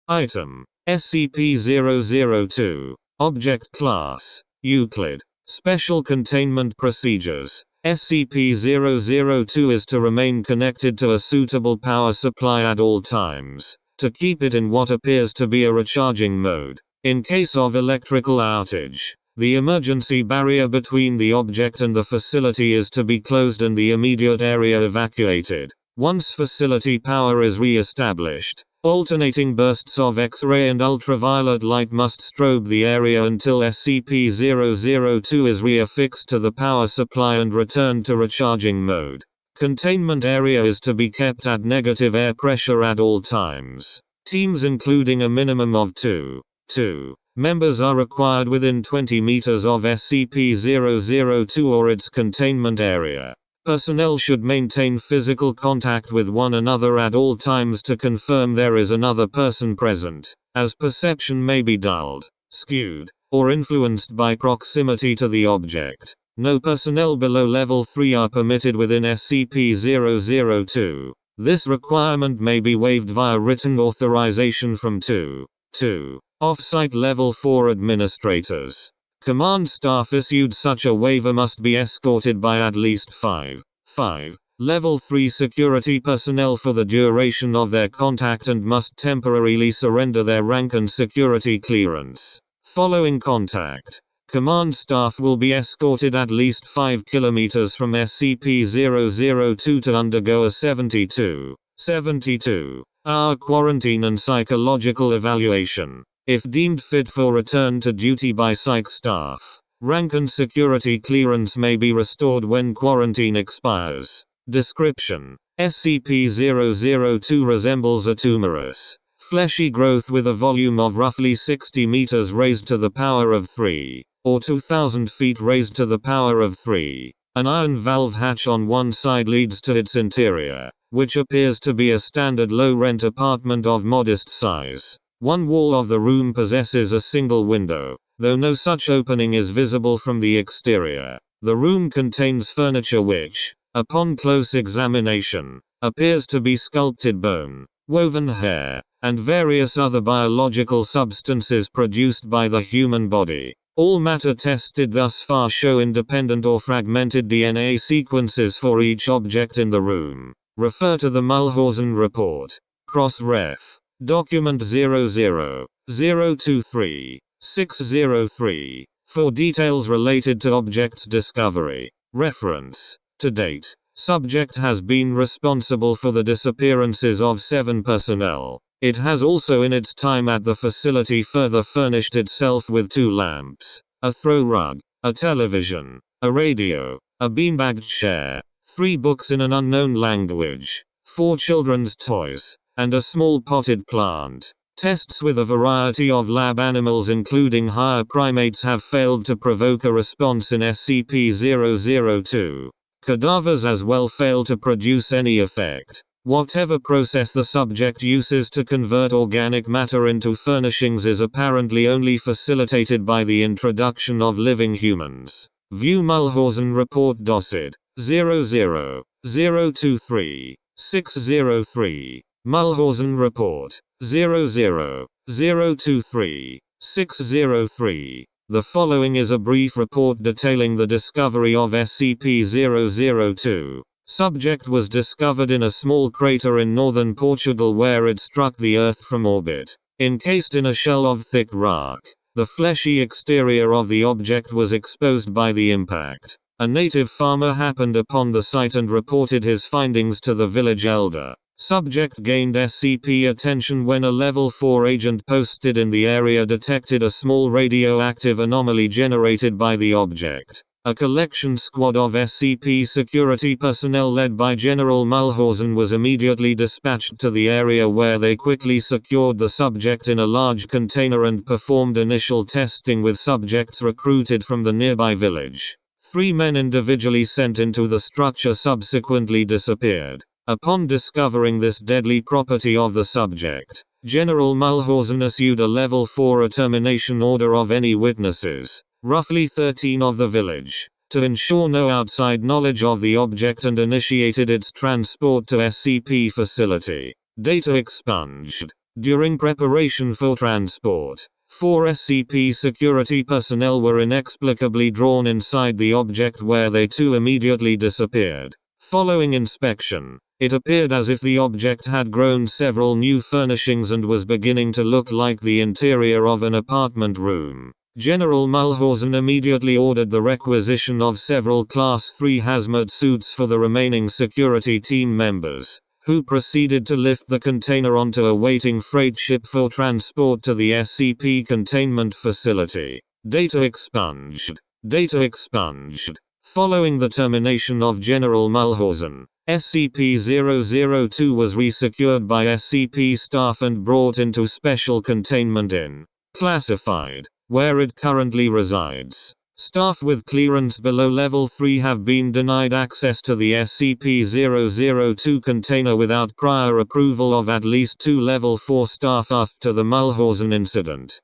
Item: SCP-002. Object Class: Euclid. Special Containment Procedures: SCP-002 is to remain connected to a suitable power supply at all times, to keep it in what appears to be a recharging mode. In case of electrical outage, the emergency barrier between the object and the facility is to be closed and the immediate area evacuated. Once facility power is re-established, alternating bursts of X-ray and ultraviolet light must strobe the area until SCP-002 is re-affixed to the power supply and returned to recharging mode. Containment area is to be kept at negative air pressure at all times. Teams including a minimum of two members are required within 20 meters of SCP-002 or its containment area. Personnel should maintain physical contact with one another at all times to confirm there is another person present, as perception may be dulled, skewed, or influenced by proximity to the object. No personnel below Level 3 are permitted within SCP-002. This requirement may be waived via written authorization from 2 off-site Level 4 administrators. Command staff issued such a waiver must be escorted by at least 5 Level 3 security personnel for the duration of their contact and must temporarily surrender their rank and security clearance. Following contact, command staff will be escorted at least 5 kilometers from SCP-002 to undergo a 72-hour quarantine and psychological evaluation. If deemed fit for return to duty by psych staff, rank and security clearance may be restored when quarantine expires. Description: SCP-002 resembles a tumorous, fleshy growth with a volume of roughly 60 meters raised to the power of 3, or 2,000 feet raised to the power of 3. An iron valve hatch on one side leads to its interior, which appears to be a standard low-rent apartment of modest size. One wall of the room possesses a single window, though no such opening is visible from the exterior. The room contains furniture which, upon close examination, appears to be sculpted bone, woven hair, and various other biological substances produced by the human body. All matter tested thus far show independent or fragmented DNA sequences for each object in the room. Refer to the Mulhausen report. Cross-ref. Document 00023-603 for details related to object's discovery. Reference. To date, subject has been responsible for the disappearances of 7 personnel. It has also in its time at the facility further furnished itself with 2 lamps, a throw rug, a television, a radio, a beanbag chair, 3 books in an unknown language, 4 children's toys, and a small potted plant. Tests with a variety of lab animals including higher primates have failed to provoke a response in SCP-002. Cadavers as well fail to produce any effect. Whatever process the subject uses to convert organic matter into furnishings is apparently only facilitated by the introduction of living humans. View Mulhausen Report Docid 00023-603. Mulhausen Report 00023-603. The following is a brief report detailing the discovery of SCP-002. Subject was discovered in a small crater in northern Portugal where it struck the Earth from orbit. Encased in a shell of thick rock, the fleshy exterior of the object was exposed by the impact. A native farmer happened upon the site and reported his findings to the village elder. Subject gained SCP attention when a Level 4 agent posted in the area detected a small radioactive anomaly generated by the object. A collection squad of SCP security personnel led by General Mulhausen was immediately dispatched to the area where they quickly secured the subject in a large container and performed initial testing with subjects recruited from the nearby village. 3 men individually sent into the structure subsequently disappeared. Upon discovering this deadly property of the subject, General Mulhausen issued a Level 4 termination order of any witnesses, roughly 13 of the village, to ensure no outside knowledge of the object and initiated its transport to SCP facility. Data expunged. During preparation for transport, 4 SCP security personnel were inexplicably drawn inside the object where they too immediately disappeared. Following inspection, it appeared as if the object had grown several new furnishings and was beginning to look like the interior of an apartment room. General Mulhausen immediately ordered the requisition of several Class 3 hazmat suits for the remaining security team members, who proceeded to lift the container onto a waiting freight ship for transport to the SCP containment facility. Data expunged. Following the termination of General Mulhausen, SCP-002 was resecured by SCP staff and brought into special containment in Classified, where it currently resides. Staff with clearance below Level 3 have been denied access to the SCP-002 container without prior approval of at least 2 Level 4 staff after the Mulhausen incident.